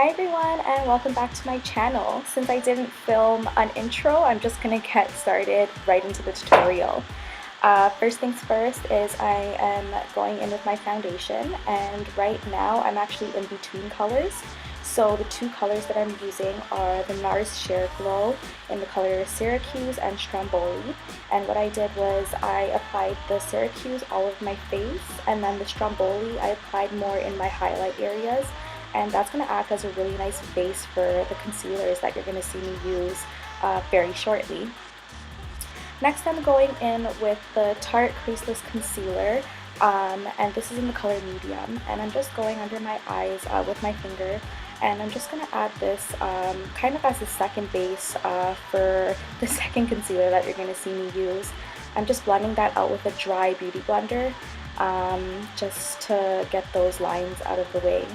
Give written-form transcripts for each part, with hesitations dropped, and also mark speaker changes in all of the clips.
Speaker 1: Hi everyone and welcome back to my channel. Since I didn't film an intro, I'm just gonna get started right into the tutorial. First things first is I am going in with my foundation, and right now I'm actually in between colors. So the two colors that I'm using are the Nars Sheer Glow in the color Syracuse and Stromboli. And what I did was I applied the Syracuse all over my face, and then the Stromboli I applied more in my highlight areas. And that's going to act as a really nice base for the concealers that you're going to see me use very shortly. Next, I'm going in with the Tarte Creaseless Concealer, and this is in the color medium, and I'm just going under my eyes with my finger, and I'm just going to add this kind of as a second base for the second concealer that you're going to see me use. I'm just blending that out with a dry beauty blender just to get those lines out of the way.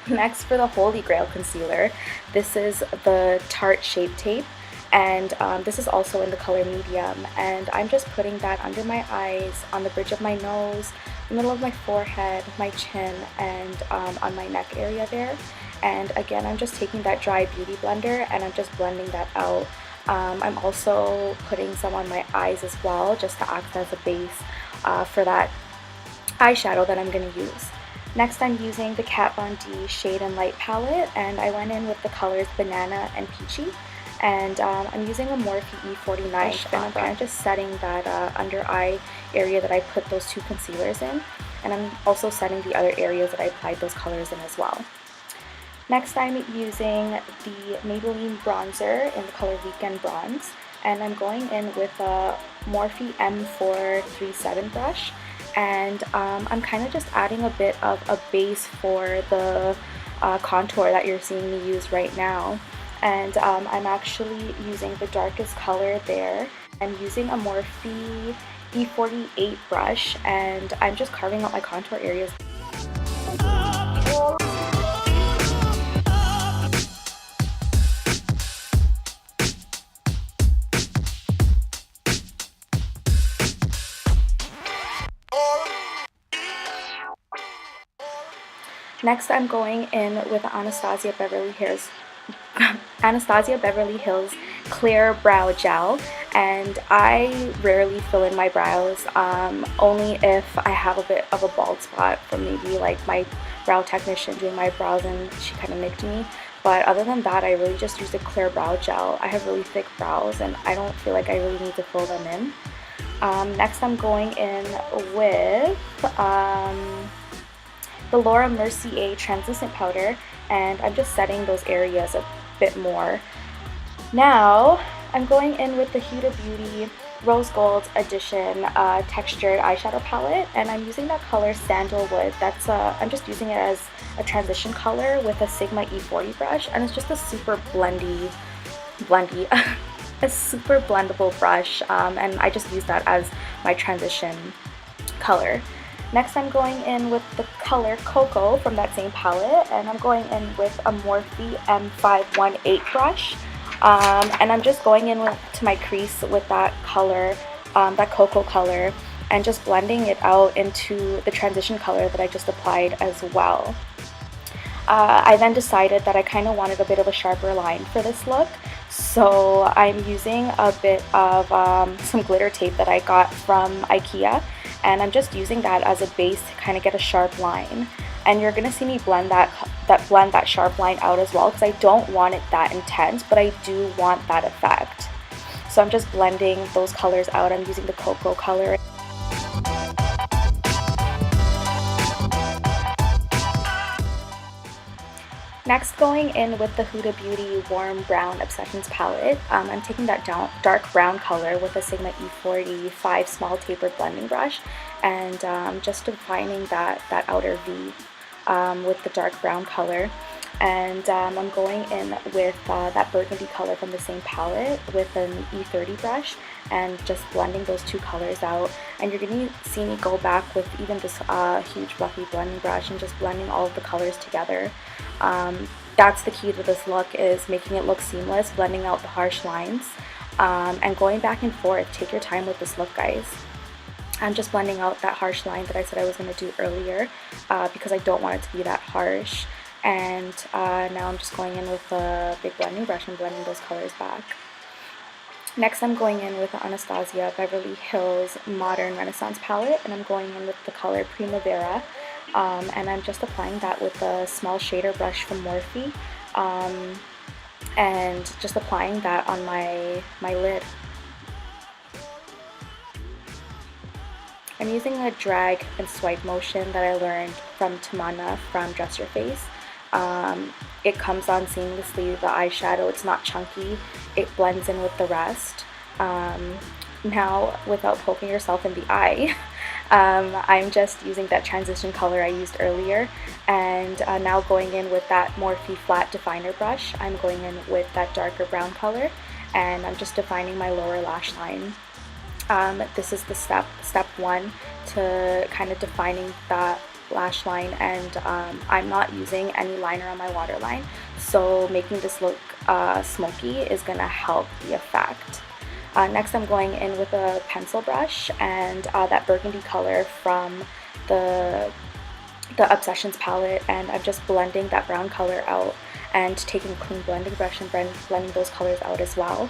Speaker 1: Next, for the Holy Grail concealer, this is the Tarte Shape Tape, and this is also in the color medium, and I'm just putting that under my eyes, on the bridge of my nose, the middle of my forehead, my chin, and on my neck area there. And again, I'm just taking that dry beauty blender and I'm just blending that out. I'm also putting some on my eyes as well, just to act as a base for that eyeshadow that I'm going to use. Next, I'm using the Kat Von D Shade and Light palette, and I went in with the colors Banana and Peachy, and I'm using a Morphe E49, and I'm kind of just setting that under eye area that I put those two concealers in, and I'm also setting the other areas that I applied those colors in as well. Next, I'm using the Maybelline bronzer in the color Weekend Bronze, and I'm going in with a Morphe M437 brush. And I'm kind of just adding a bit of a base for the contour that you're seeing me use right now. And I'm actually using the darkest color there. I'm using a Morphe E48 brush, and I'm just carving out my contour areas. Next, I'm going in with Anastasia Beverly Hills Clear Brow Gel, and I rarely fill in my brows, only if I have a bit of a bald spot from maybe like my brow technician doing my brows and she kind of nicked me. But other than that, I really just use the Clear Brow Gel. I have really thick brows and I don't feel like I really need to fill them in. Next, I'm going in with the Laura Mercier translucent powder, and I'm just setting those areas a bit more. Now I'm going in with the Huda Beauty Rose Gold Edition textured eyeshadow palette, and I'm using that color Sandalwood. That's I'm just using it as a transition color with a Sigma E40 brush, and it's just a super blendy a super blendable brush, and I just use that as my transition color. Next, I'm going in with the color Cocoa from that same palette, and I'm going in with a Morphe M518 brush, and I'm just going in to my crease with that color, that Cocoa color, and just blending it out into the transition color that I just applied as well. I then decided that I kind of wanted a bit of a sharper line for this look, so I'm using a bit of some glitter tape that I got from IKEA, and I'm just using that as a base to kind of get a sharp line. And you're gonna see me blend that sharp line out as well, because I don't want it that intense, but I do want that effect. So I'm just blending those colors out. I'm using the Cocoa color. Next, going in with the Huda Beauty Warm Brown Obsessions palette, I'm taking that dark brown color with a Sigma E40 5 small tapered blending brush, and just defining that outer V with the dark brown color. And I'm going in with that burgundy color from the same palette with an E30 brush, and just blending those two colors out. And you're going to see me go back with even this huge fluffy blending brush and just blending all of the colors together. That's the key to this look, is making it look seamless, blending out the harsh lines, and going back and forth. Take your time with this look, guys. I'm just blending out that harsh line that I said I was going to do earlier, because I don't want it to be that harsh. And now I'm just going in with a big blending brush and blending those colors back. Next, I'm going in with the Anastasia Beverly Hills Modern Renaissance palette, and I'm going in with the color Primavera, and I'm just applying that with a small shader brush from Morphe, and just applying that on my lid. I'm using a drag and swipe motion that I learned from Tamana from Dress Your Face. It comes on seamlessly, the eyeshadow, it's not chunky, it blends in with the rest. Now, without poking yourself in the eye, I'm just using that transition color I used earlier, and now going in with that Morphe flat definer brush, I'm going in with that darker brown color, and I'm just defining my lower lash line. This is the step one to kind of defining that lash line, and I'm not using any liner on my waterline, so making this look smoky is going to help the effect. Next, I'm going in with a pencil brush and that burgundy color from the Obsessions palette, and I'm just blending that brown color out and taking a clean blending brush and blending those colors out as well.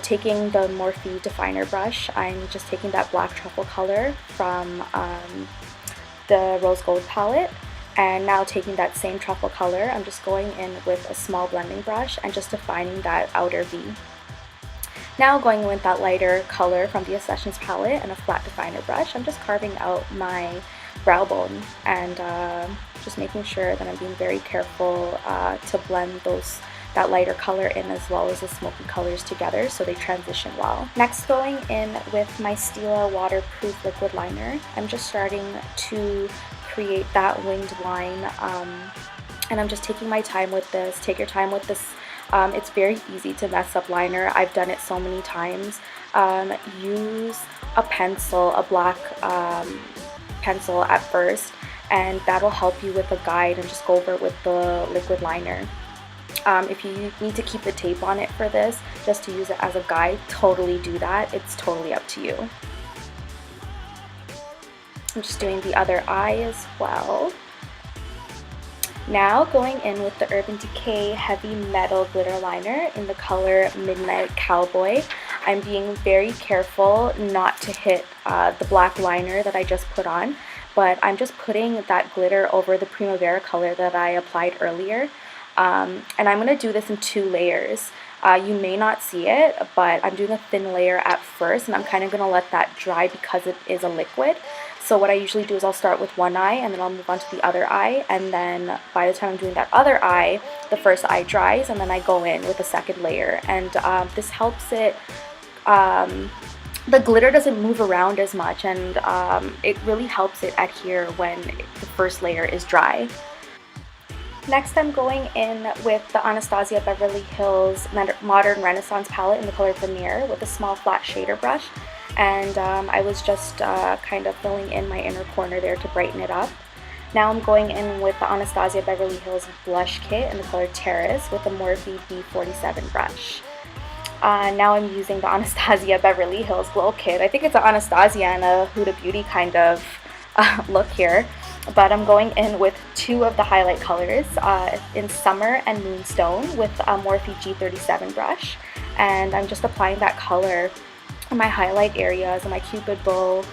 Speaker 1: Taking the Morphe definer brush, I'm just taking that black truffle color from the Rose Gold palette, and now taking that same truffle color, I'm just going in with a small blending brush and just defining that outer V. Now going with that lighter color from the Obsessions palette and a flat definer brush, I'm just carving out my brow bone and just making sure that I'm being very careful to blend that lighter color in as well as the smoky colors together so they transition well. Next, going in with my STILA waterproof liquid liner, I'm just starting to create that winged line, and I'm just taking my time with this. Take your time with this. It's very easy to mess up liner. I've done it so many times. Use a pencil, a black pencil at first, and that'll help you with a guide, and just go over it with the liquid liner. If you need to keep the tape on it for this, just to use it as a guide, totally do that. It's totally up to you. I'm just doing the other eye as well. Now going in with the Urban Decay Heavy Metal Glitter Liner in the color Midnight Cowboy. I'm being very careful not to hit the black liner that I just put on, but I'm just putting that glitter over the Primavera color that I applied earlier. And I'm going to do this in 2 layers. You may not see it, but I'm doing a thin layer at first, and I'm kind of going to let that dry because it is a liquid. So what I usually do is I'll start with one eye, and then I'll move on to the other eye, and then by the time I'm doing that other eye, the first eye dries, and then I go in with a second layer. And this helps it, the glitter doesn't move around as much, and it really helps it adhere when the first layer is dry. Next, I'm going in with the Anastasia Beverly Hills Modern Renaissance palette in the color MERCIER with a small flat shader brush, and I was just kind of filling in my inner corner there to brighten it up. Now I'm going in with the Anastasia Beverly Hills blush kit in the color Terrace with a Morphe B47 brush. Now I'm using the Anastasia Beverly Hills glow kit. I think it's an Anastasia and a Huda Beauty kind of look here. But I'm going in with 2 of the highlight colors in Summer and Moonstone with a Morphe G37 brush, and I'm just applying that color in my highlight areas, in my Cupid's bow,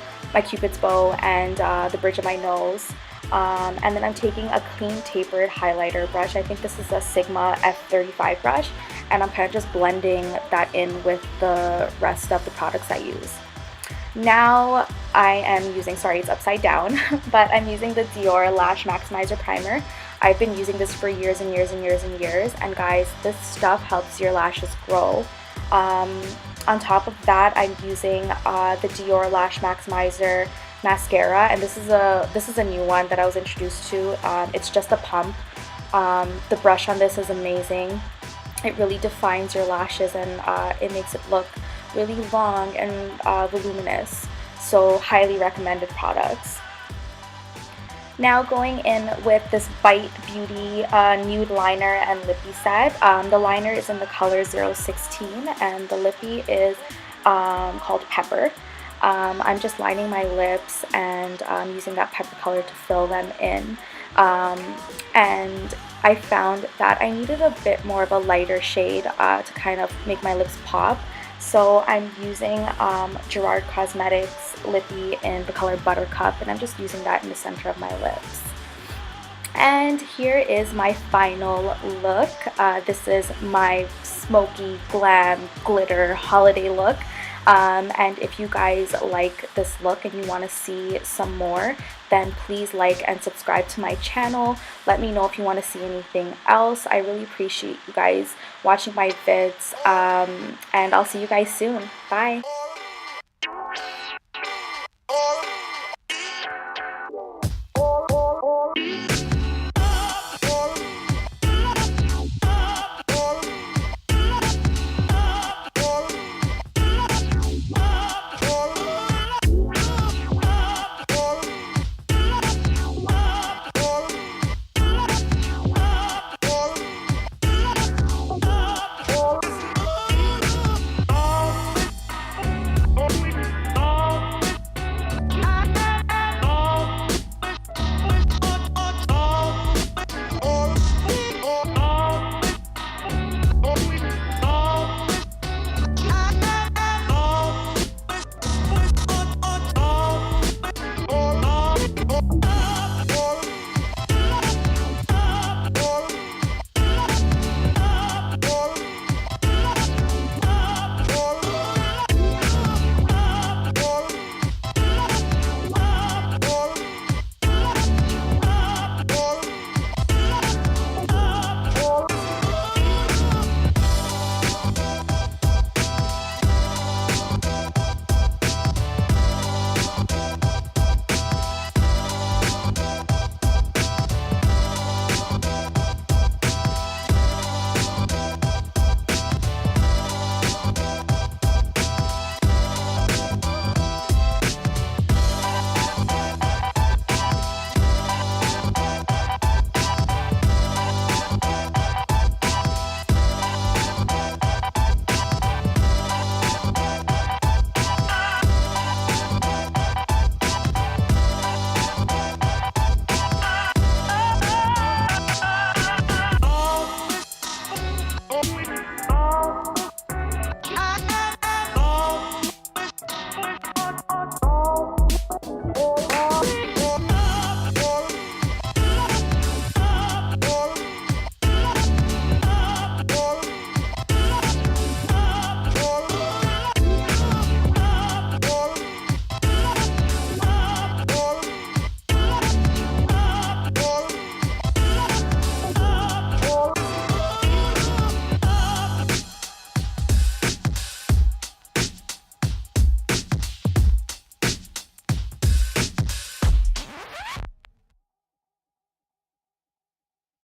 Speaker 1: and the bridge of my nose. And then I'm taking a clean tapered highlighter brush. I think this is a Sigma F35 brush, and I'm kind of just blending that in with the rest of the products I use. Now I am using, sorry it's upside down, but I'm using the Dior Lash Maximizer Primer. I've been using this for years and years and years and years, and guys, this stuff helps your lashes grow. On top of that, I'm using the Dior Lash Maximizer mascara, and this is a new one that I was introduced to. It's just a pump. The brush on this is amazing. It really defines your lashes, and it makes it look really long and voluminous, so highly recommended products. Now going in with this Bite Beauty nude liner and lippy set. The liner is in the color 016 and the lippy is called Pepper. I'm just lining my lips and using that pepper color to fill them in. And I found that I needed a bit more of a lighter shade to kind of make my lips pop. So I'm using Gerard Cosmetics Lippy in the color Buttercup, and I'm just using that in the center of my lips. And here is my final look. This is my smoky glam glitter holiday look. And if you guys like this look and you want to see some more, then please like and subscribe to my channel. Let me know if you want to see anything else. I really appreciate you guys watching my vids, and I'll see you guys soon. Bye!